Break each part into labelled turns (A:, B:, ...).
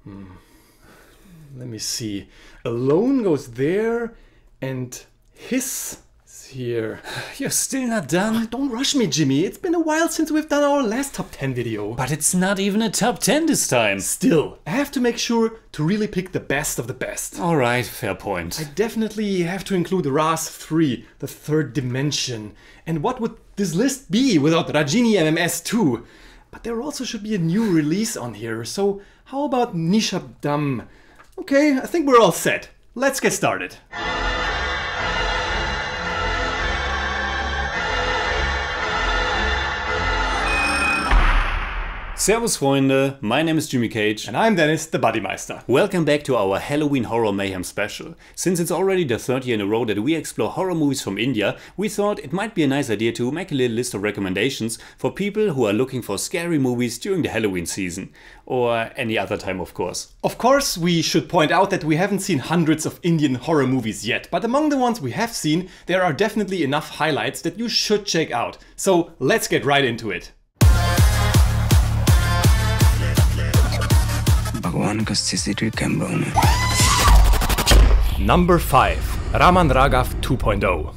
A: Let me see. Alone goes there and hiss is here.
B: You're still not done?
A: Don't rush me, Jimmy. It's been a while since we've done our last top 10 video.
B: But it's not even a top 10 this time.
A: Still, I have to make sure to really pick the best of the best.
B: Alright, fair point.
A: I definitely have to include Ras 3, the third dimension. And what would this list be without Rajini MMS 2? But there also should be a new release on here, so how about Nishabdam? Okay, I think we're all set. Let's get started.
B: Servus Freunde, my name is Jimmy Cage.
A: And I'm Dennis, the Bodymeister.
B: Welcome back to our Halloween Horror Mayhem special. Since it's already the third year in a row that we explore horror movies from India, we thought it might be a nice idea to make a little list of recommendations for people who are looking for scary movies during the Halloween season. Or any other time, of course.
A: Of course, we should point out that we haven't seen hundreds of Indian horror movies yet, but among the ones we have seen, there are definitely enough highlights that you should check out. So let's get right into it. Number 5. Raman Raghav 2.0.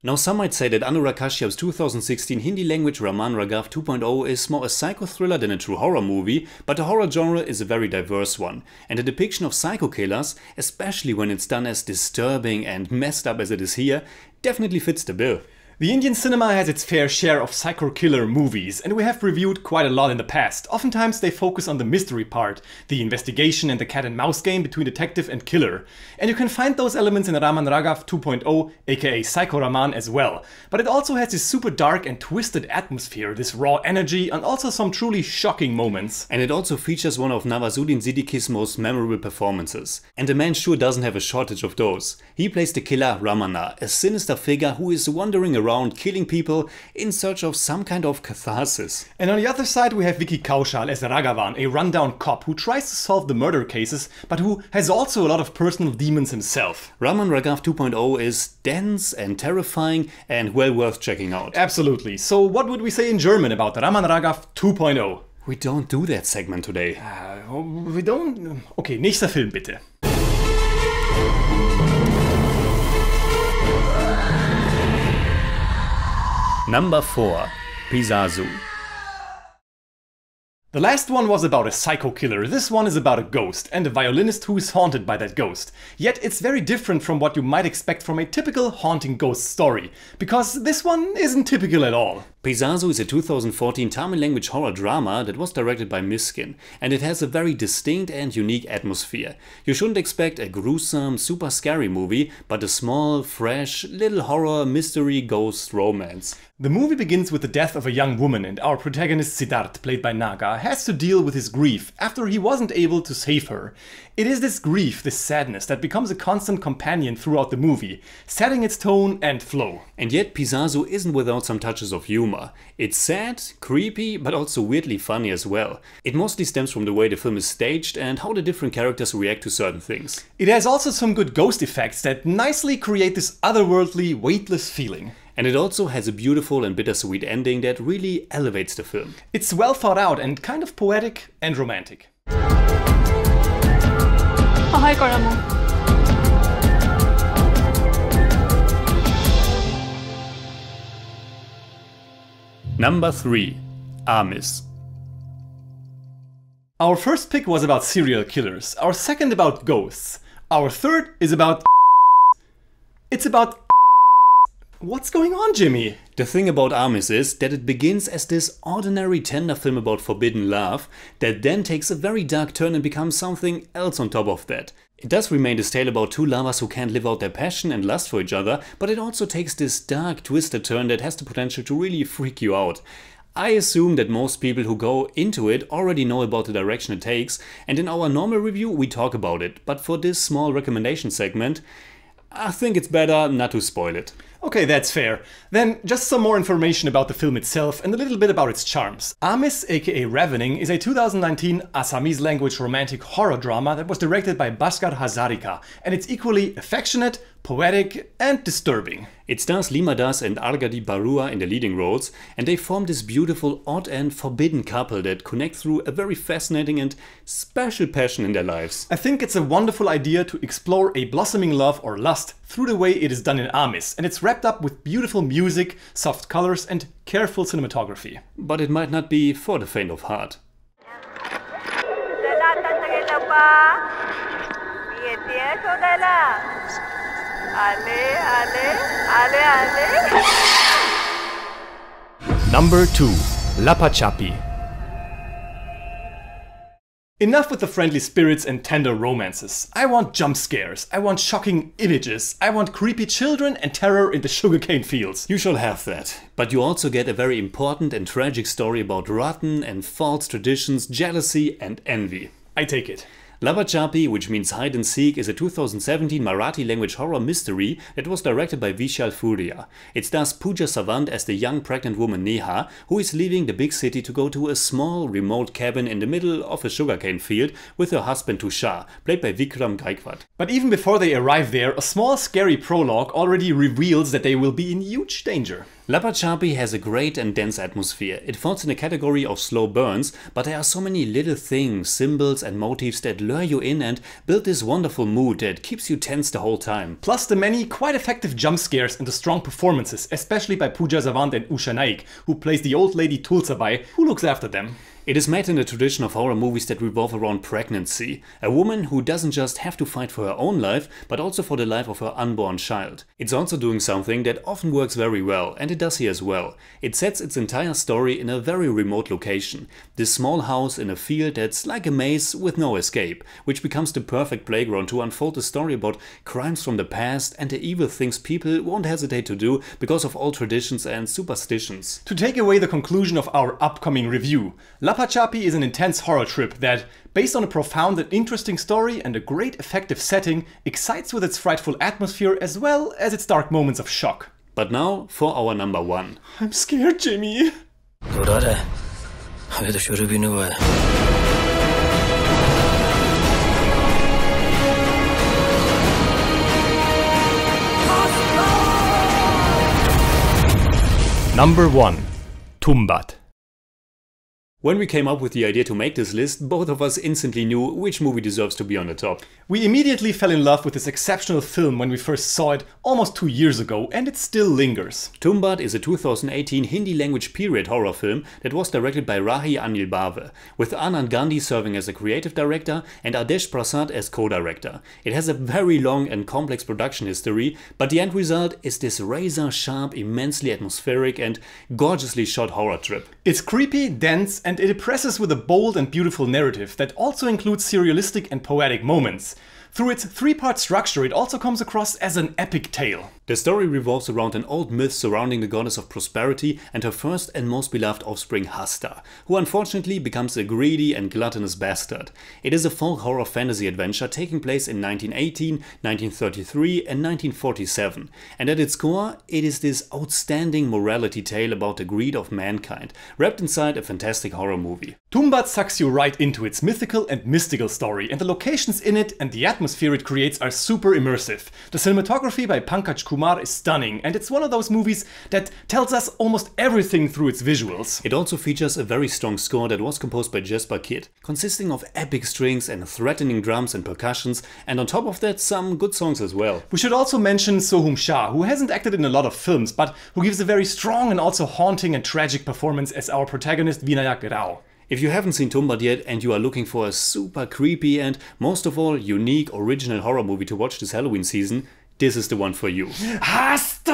B: Now some might say that Anurag Kashyap's 2016 Hindi language Raman Raghav 2.0 is more a psycho thriller than a true horror movie, but the horror genre is a very diverse one, and the depiction of psycho killers, especially when it's done as disturbing and messed up as it is here, definitely fits the bill.
A: The Indian cinema has its fair share of psycho killer movies, and we have reviewed quite a lot in the past. Oftentimes they focus on the mystery part, the investigation and the cat and mouse game between detective and killer. And you can find those elements in Raman Raghav 2.0, aka Psycho Raman as well. But it also has this super dark and twisted atmosphere, this raw energy, and also some truly shocking moments.
B: And it also features one of Nawazuddin Siddiqui's most memorable performances. And the man sure doesn't have a shortage of those. He plays the killer Ramana, a sinister figure who is wandering around killing people in search of some kind of catharsis.
A: And on the other side we have Vicky Kaushal as Raghavan, a rundown cop who tries to solve the murder cases, but who has also a lot of personal demons himself.
B: Raman Raghav 2.0 is dense and terrifying and well worth checking out.
A: Absolutely. So what would we say in German about Raman Raghav 2.0?
B: We don't do that segment today.
A: We don't? Okay, nächster Film bitte.
B: Number 4. Pizazu.
A: The last one was about a psycho killer, this one is about a ghost, and a violinist who is haunted by that ghost. Yet it's very different from what you might expect from a typical haunting ghost story, because this one isn't typical at all.
B: Pizazu is a 2014 Tamil language horror drama that was directed by Miskin, and it has a very distinct and unique atmosphere. You shouldn't expect a gruesome, super scary movie, but a small, fresh, little horror, mystery, ghost romance.
A: The movie begins with the death of a young woman, and our protagonist Siddharth, played by Naga, has to deal with his grief after he wasn't able to save her. It is this grief, this sadness, that becomes a constant companion throughout the movie, setting its tone and flow.
B: And yet Pizazu isn't without some touches of humor. It's sad, creepy, but also weirdly funny as well. It mostly stems from the way the film is staged and how the different characters react to certain things.
A: It has also some good ghost effects that nicely create this otherworldly, weightless feeling.
B: And it also has a beautiful and bittersweet ending that really elevates the film.
A: It's well thought out and kind of poetic and romantic.
C: সহায় কৰা মোক
B: Number 3. Amis.
A: Our first pick was about serial killers, our second about ghosts, our third is about It's about What's going on, Jimmy?
B: The thing about Amis is that it begins as this ordinary tender film about forbidden love that then takes a very dark turn and becomes something else on top of that. It does remain this tale about two lovers who can't live out their passion and lust for each other, but it also takes this dark, twisted turn that has the potential to really freak you out. I assume that most people who go into it already know about the direction it takes, and in our normal review we talk about it, but for this small recommendation segment, I think it's better not to spoil it.
A: Okay, that's fair. Then just some more information about the film itself and a little bit about its charms. Amis, aka Ravening, is a 2019 Assamese language romantic horror drama that was directed by Bhaskar Hazarika, and it's equally affectionate, poetic and disturbing.
B: It stars Lima Das and Argadi Barua in the leading roles, and they form this beautiful, odd and forbidden couple that connect through a very fascinating and special passion in their lives.
A: I think it's a wonderful idea to explore a blossoming love or lust through the way it is done in Amis, and it's wrapped up with beautiful music, soft colors and careful cinematography.
B: But it might not be for the faint of heart.
A: Number 2. Lapachapi. Enough with the friendly spirits and tender romances. I want jump scares, I want shocking images, I want creepy children and terror in the sugarcane fields.
B: You shall have that. But you also get a very important and tragic story about rotten and false traditions, jealousy and envy.
A: I take it.
B: Lapachapi, which means hide and seek, is a 2017 Marathi language horror mystery that was directed by Vishal Furia. It stars Pooja Savant as the young pregnant woman Neha, who is leaving the big city to go to a small remote cabin in the middle of a sugarcane field with her husband Tushar, played by Vikram Gaikwad.
A: But even before they arrive there, a small scary prologue already reveals that they will be in huge danger.
B: Lapachapi has a great and dense atmosphere. It falls in the category of slow burns, but there are so many little things, symbols and motifs that lure you in and build this wonderful mood that keeps you tense the whole time.
A: Plus the many quite effective jump scares and the strong performances, especially by Pooja Savant and Usha Naik, who plays the old lady Tulsabai, who looks after them.
B: It is made in the tradition of horror movies that revolve around pregnancy. A woman who doesn't just have to fight for her own life, but also for the life of her unborn child. It's also doing something that often works very well, and it does here as well. It sets its entire story in a very remote location. This small house in a field that's like a maze with no escape, which becomes the perfect playground to unfold a story about crimes from the past and the evil things people won't hesitate to do because of old traditions and superstitions.
A: To take away the conclusion of our upcoming review, Lapachapi is an intense horror trip that, based on a profound and interesting story and a great effective setting, excites with its frightful atmosphere as well as its dark moments of shock.
B: But now for our number 1.
A: I'm scared, Jimmy. Number 1. Tumbat.
B: When we came up with the idea to make this list, both of us instantly knew which movie deserves to be on the top.
A: We immediately fell in love with this exceptional film when we first saw it almost 2 years ago, and it still lingers.
B: Tumbat is a 2018 Hindi language period horror film that was directed by Rahi Anil Bave, with Anand Gandhi serving as a creative director and Adesh Prasad as co-director. It has a very long and complex production history, but the end result is this razor-sharp, immensely atmospheric and gorgeously shot horror trip.
A: It's creepy, dense, and it impresses with a bold and beautiful narrative that also includes surrealistic and poetic moments. Through its 3-part structure, it also comes across as an epic tale.
B: The story revolves around an old myth surrounding the goddess of prosperity and her first and most beloved offspring Hasta, who unfortunately becomes a greedy and gluttonous bastard. It is a folk horror fantasy adventure taking place in 1918, 1933 and 1947, and at its core it is this outstanding morality tale about the greed of mankind, wrapped inside a fantastic horror movie.
A: Tumbat sucks you right into its mythical and mystical story, and the locations in it and the atmosphere it creates are super immersive. The cinematography by Pankaj Kumar is stunning, and it's one of those movies that tells us almost everything through its visuals.
B: It also features a very strong score that was composed by Jesper Kid, consisting of epic strings and threatening drums and percussions, and on top of that some good songs as well.
A: We should also mention Sohum Shah, who hasn't acted in a lot of films, but who gives a very strong and also haunting and tragic performance as our protagonist Vinayak Rao.
B: If you haven't seen Tumbat yet and you are looking for a super creepy and most of all unique original horror movie to watch this Halloween season, this is the one for you. Hasta!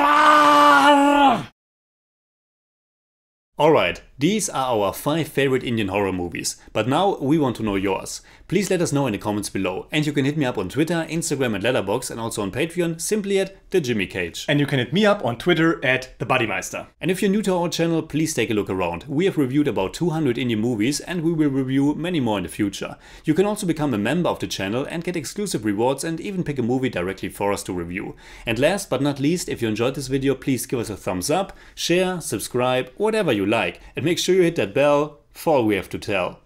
B: Alright, these are our 5 favorite Indian horror movies, but now we want to know yours. Please let us know in the comments below, and you can hit me up on Twitter, Instagram and Letterboxd, and also on Patreon simply at The Jimmy Cage.
A: And you can hit me up on Twitter at The Bodymeister.
B: And if you're new to our channel, please take a look around. We have reviewed about 200 Indian movies and we will review many more in the future. You can also become a member of the channel and get exclusive rewards and even pick a movie directly for us to review. And last but not least, if you enjoyed this video, please give us a thumbs up, share, subscribe, whatever you like. And make sure you hit that bell for all we have to tell.